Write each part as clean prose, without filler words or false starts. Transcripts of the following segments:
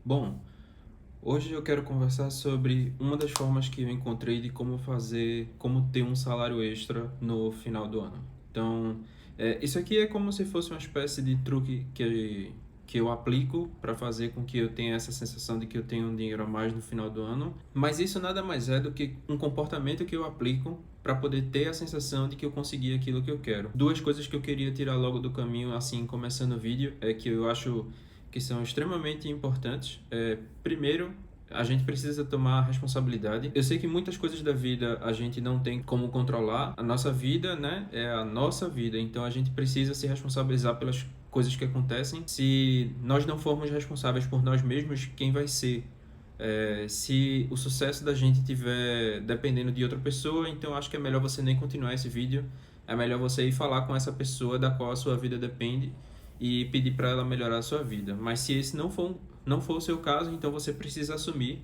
Bom, hoje eu quero conversar sobre uma das formas que eu encontrei de como ter um salário extra no final do ano. Então, isso aqui é como se fosse uma espécie de truque que eu aplico para fazer com que eu tenha essa sensação de que eu tenho um dinheiro a mais no final do ano. Mas isso nada mais é do que um comportamento que eu aplico para poder ter a sensação de que eu consegui aquilo que eu quero. Duas coisas que eu queria tirar logo do caminho, assim, começando o vídeo, é que eu acho que são extremamente importantes. Primeiro, a gente precisa tomar responsabilidade. Eu sei que muitas coisas da vida a gente não tem como controlar. A nossa vida, né, é a nossa vida. Então a gente precisa se responsabilizar pelas coisas que acontecem. Se nós não formos responsáveis por nós mesmos, quem vai ser? Se o sucesso da gente estiver dependendo de outra pessoa, então acho que é melhor você nem continuar esse vídeo. É melhor você ir falar com essa pessoa da qual a sua vida depende e pedir para ela melhorar a sua vida. Mas se esse não for o seu caso, então você precisa assumir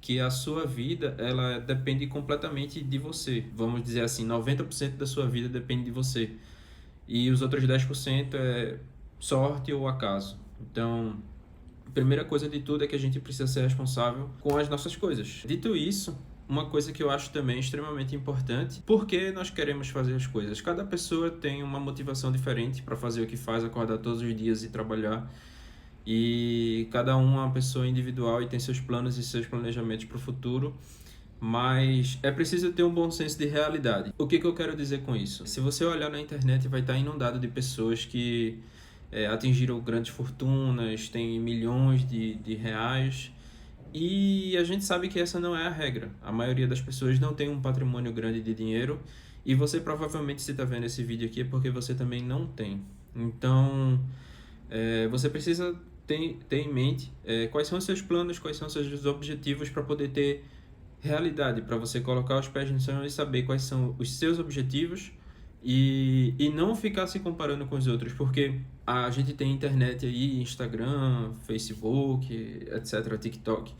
que a sua vida ela depende completamente de você. Vamos dizer assim, 90% da sua vida depende de você. E os outros 10% é sorte ou acaso. Então, a primeira coisa de tudo é que a gente precisa ser responsável com as nossas coisas. Dito isso, uma coisa que eu acho também extremamente importante, porque nós queremos fazer as coisas. Cada pessoa tem uma motivação diferente para fazer o que faz, acordar todos os dias e trabalhar. E cada um é uma pessoa individual e tem seus planos e seus planejamentos para o futuro. Mas é preciso ter um bom senso de realidade. O que eu quero dizer com isso? Se você olhar na internet, vai estar inundado de pessoas que atingiram grandes fortunas, têm milhões de reais. E a gente sabe que essa não é a regra. A maioria das pessoas não tem um patrimônio grande de dinheiro. E você provavelmente, se está vendo esse vídeo aqui, é porque você também não tem. Então, você precisa ter em mente quais são os seus planos, quais são os seus objetivos para poder ter realidade, para você colocar os pés no chão e saber quais são os seus objetivos e não ficar se comparando com os outros, porque a gente tem internet aí, Instagram, Facebook, etc, TikTok,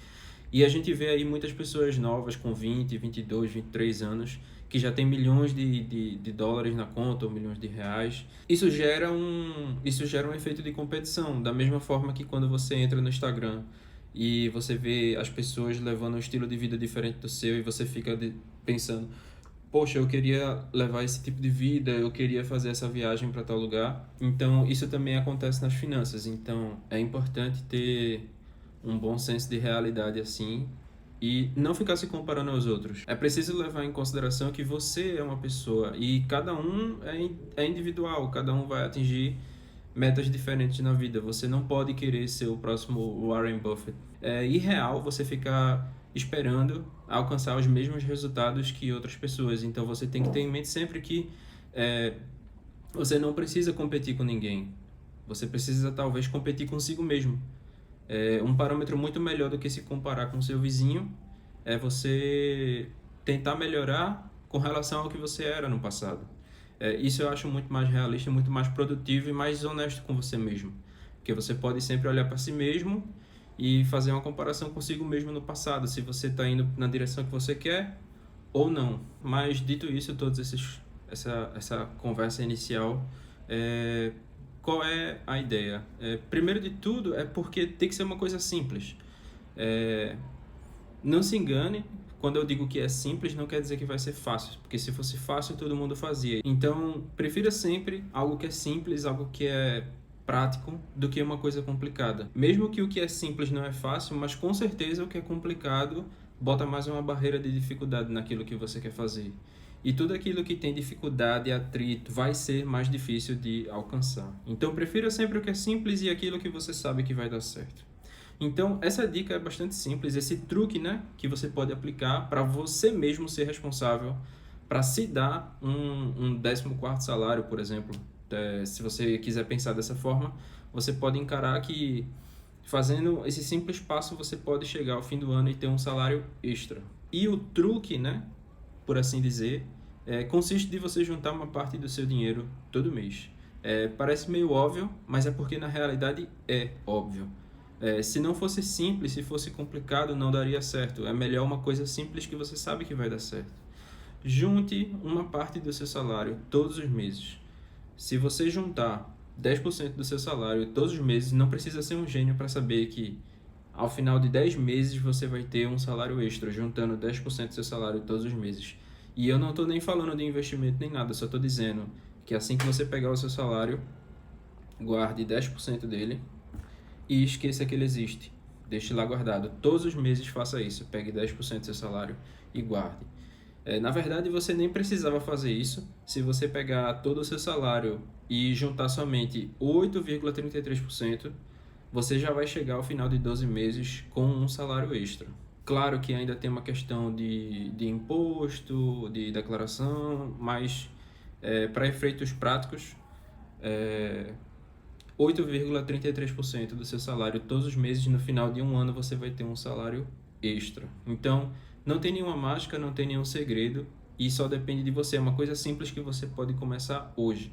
e a gente vê aí muitas pessoas novas com 20, 22, 23 anos que já tem milhões de dólares na conta ou milhões de reais. Isso gera um efeito de competição, da mesma forma que quando você entra no Instagram e você vê as pessoas levando um estilo de vida diferente do seu e você fica pensando, poxa, eu queria levar esse tipo de vida, eu queria fazer essa viagem para tal lugar. Então, isso também acontece nas finanças. Então, é importante ter um bom senso de realidade assim e não ficar se comparando aos outros. É preciso levar em consideração que você é uma pessoa e cada um é individual, cada um vai atingir metas diferentes na vida. Você não pode querer ser o próximo Warren Buffett. É irreal você ficar esperando alcançar os mesmos resultados que outras pessoas. Então você tem que ter em mente sempre que é, você não precisa competir com ninguém. Você precisa talvez competir consigo mesmo. Um parâmetro muito melhor do que se comparar com seu vizinho é você tentar melhorar com relação ao que você era no passado. Isso eu acho muito mais realista, muito mais produtivo e mais honesto com você mesmo. Porque você pode sempre olhar para si mesmo e fazer uma comparação consigo mesmo no passado, se você está indo na direção que você quer ou não. Mas dito isso, essa conversa inicial, qual é a ideia? Primeiro de tudo, é porque tem que ser uma coisa simples. Não se engane, quando eu digo que é simples, não quer dizer que vai ser fácil, porque se fosse fácil, todo mundo fazia. Então, prefira sempre algo que é simples, algo que é prático, do que uma coisa complicada. Mesmo que o que é simples não é fácil, mas com certeza o que é complicado bota mais uma barreira de dificuldade naquilo que você quer fazer. E tudo aquilo que tem dificuldade e atrito vai ser mais difícil de alcançar. Então, prefira sempre o que é simples e aquilo que você sabe que vai dar certo. Então, essa dica é bastante simples, esse truque, né, que você pode aplicar para você mesmo ser responsável para se dar um 14º salário, por exemplo. Se você quiser pensar dessa forma, você pode encarar que fazendo esse simples passo, você pode chegar ao fim do ano e ter um salário extra. E o truque, né, por assim dizer, consiste de você juntar uma parte do seu dinheiro todo mês. Parece meio óbvio, mas é porque na realidade é óbvio. Se não fosse simples, se fosse complicado, não daria certo. É melhor uma coisa simples que você sabe que vai dar certo. Junte uma parte do seu salário todos os meses. Se você juntar 10% do seu salário todos os meses, não precisa ser um gênio para saber que Ao final de 10 meses, você vai ter um salário extra, juntando 10% do seu salário todos os meses. E eu não estou nem falando de investimento nem nada, só estou dizendo que assim que você pegar o seu salário, guarde 10% dele e esqueça que ele existe. Deixe lá guardado. Todos os meses faça isso. Pegue 10% do seu salário e guarde. Na verdade, você nem precisava fazer isso. Se você pegar todo o seu salário e juntar somente 8,33%, você já vai chegar ao final de 12 meses com um salário extra. Claro que ainda tem uma questão de imposto, de declaração, mas para efeitos práticos, 8,33% do seu salário todos os meses, no final de um ano você vai ter um salário extra. Então, não tem nenhuma mágica, não tem nenhum segredo e só depende de você. É uma coisa simples que você pode começar hoje.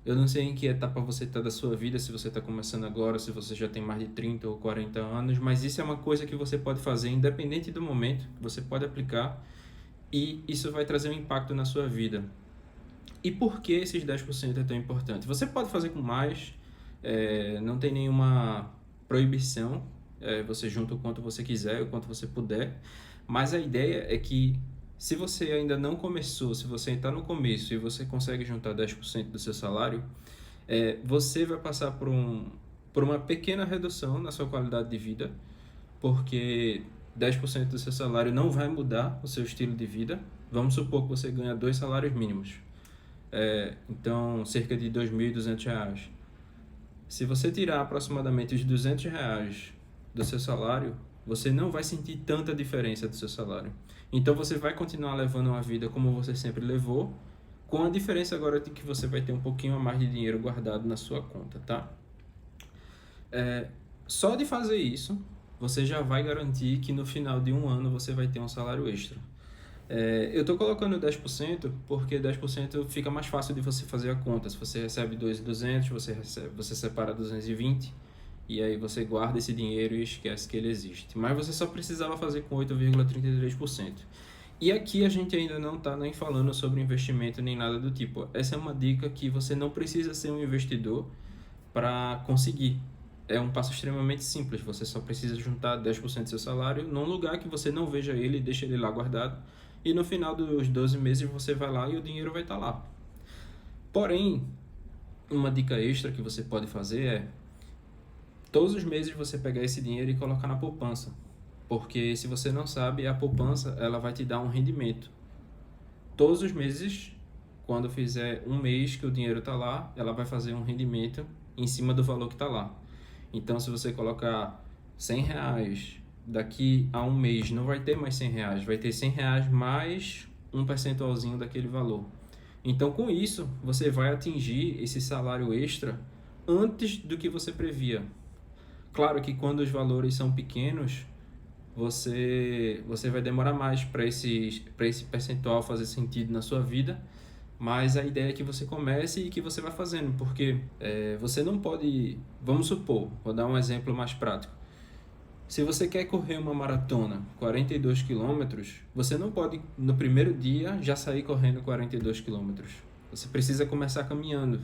Eu não sei em que etapa você está da sua vida, se você está começando agora, se você já tem mais de 30 ou 40 anos, mas isso é uma coisa que você pode fazer independente do momento, que você pode aplicar e isso vai trazer um impacto na sua vida. E por que esses 10% é tão importante? Você pode fazer com mais, não tem nenhuma proibição, você junta o quanto você quiser, o quanto você puder, mas a ideia é que se você ainda não começou, se você está no começo e você consegue juntar 10% do seu salário, você vai passar por uma pequena redução na sua qualidade de vida, porque 10% do seu salário não vai mudar o seu estilo de vida. Vamos supor que você ganha 2 salários mínimos. Então, cerca de R$ 2.200. Se você tirar aproximadamente os R$ 200 do seu salário, você não vai sentir tanta diferença do seu salário. Então, você vai continuar levando uma vida como você sempre levou, com a diferença agora de que você vai ter um pouquinho a mais de dinheiro guardado na sua conta, tá? Só de fazer isso, você já vai garantir que no final de um ano você vai ter um salário extra. Eu estou colocando 10% porque 10% fica mais fácil de você fazer a conta. Se você recebe 2.200, você separa 220 e aí você guarda esse dinheiro e esquece que ele existe. Mas você só precisava fazer com 8,33%. E aqui a gente ainda não está nem falando sobre investimento nem nada do tipo. Essa é uma dica que você não precisa ser um investidor para conseguir. É um passo extremamente simples. Você só precisa juntar 10% do seu salário num lugar que você não veja ele e deixa ele lá guardado. E no final dos 12 meses você vai lá e o dinheiro vai estar lá. Porém, uma dica extra que você pode fazer é todos os meses você pegar esse dinheiro e colocar na poupança. Porque se você não sabe, a poupança ela vai te dar um rendimento. Todos os meses, quando fizer um mês que o dinheiro está lá, ela vai fazer um rendimento em cima do valor que está lá. Então, se você colocar R$ 100, daqui a um mês não vai ter mais R$ 100, vai ter R$ 100 mais um percentualzinho daquele valor. Então, com isso, você vai atingir esse salário extra antes do que você previa. Claro que quando os valores são pequenos, você vai demorar mais para esse percentual fazer sentido na sua vida, mas a ideia é que você comece e que você vá fazendo, porque você não pode... Vamos supor, vou dar um exemplo mais prático. Se você quer correr uma maratona, 42 quilômetros, você não pode, no primeiro dia, já sair correndo 42 quilômetros. Você precisa começar caminhando.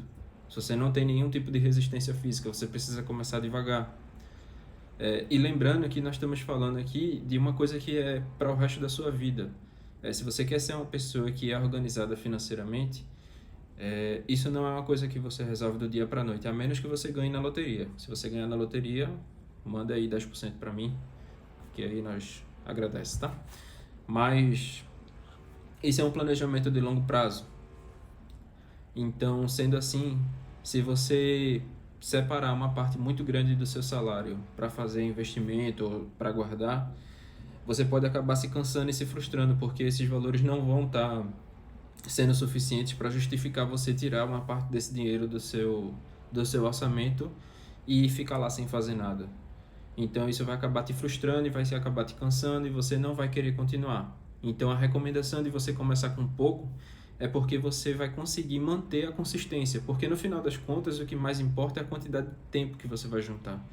Se você não tem nenhum tipo de resistência física, você precisa começar devagar. E lembrando que nós estamos falando aqui de uma coisa que é para o resto da sua vida. Se você quer ser uma pessoa que é organizada financeiramente, isso não é uma coisa que você resolve do dia para a noite, a menos que você ganhe na loteria. Se você ganhar na loteria, manda aí 10% para mim, que aí nós agradecemos, tá? Mas isso é um planejamento de longo prazo. Então, sendo assim, se você separar uma parte muito grande do seu salário para fazer investimento ou para guardar, você pode acabar se cansando e se frustrando, porque esses valores não vão estar sendo suficientes para justificar você tirar uma parte desse dinheiro do seu orçamento e ficar lá sem fazer nada. Então isso vai acabar te frustrando e vai acabar te cansando e você não vai querer continuar. Então a recomendação de você começar com pouco é porque você vai conseguir manter a consistência, porque no final das contas o que mais importa é a quantidade de tempo que você vai juntar.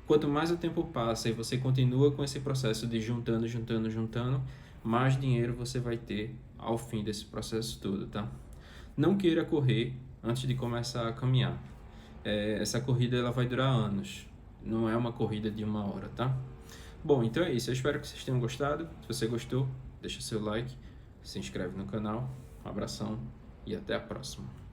Quanto mais o tempo passa e você continua com esse processo de juntando, mais dinheiro você vai ter ao fim desse processo todo, tá? Não queira correr antes de começar a caminhar. Essa corrida ela vai durar anos. Não é uma corrida de 1 hora, tá? Bom, então é isso. Eu espero que vocês tenham gostado. Se você gostou, deixa seu like, se inscreve no canal. Um abração e até a próxima.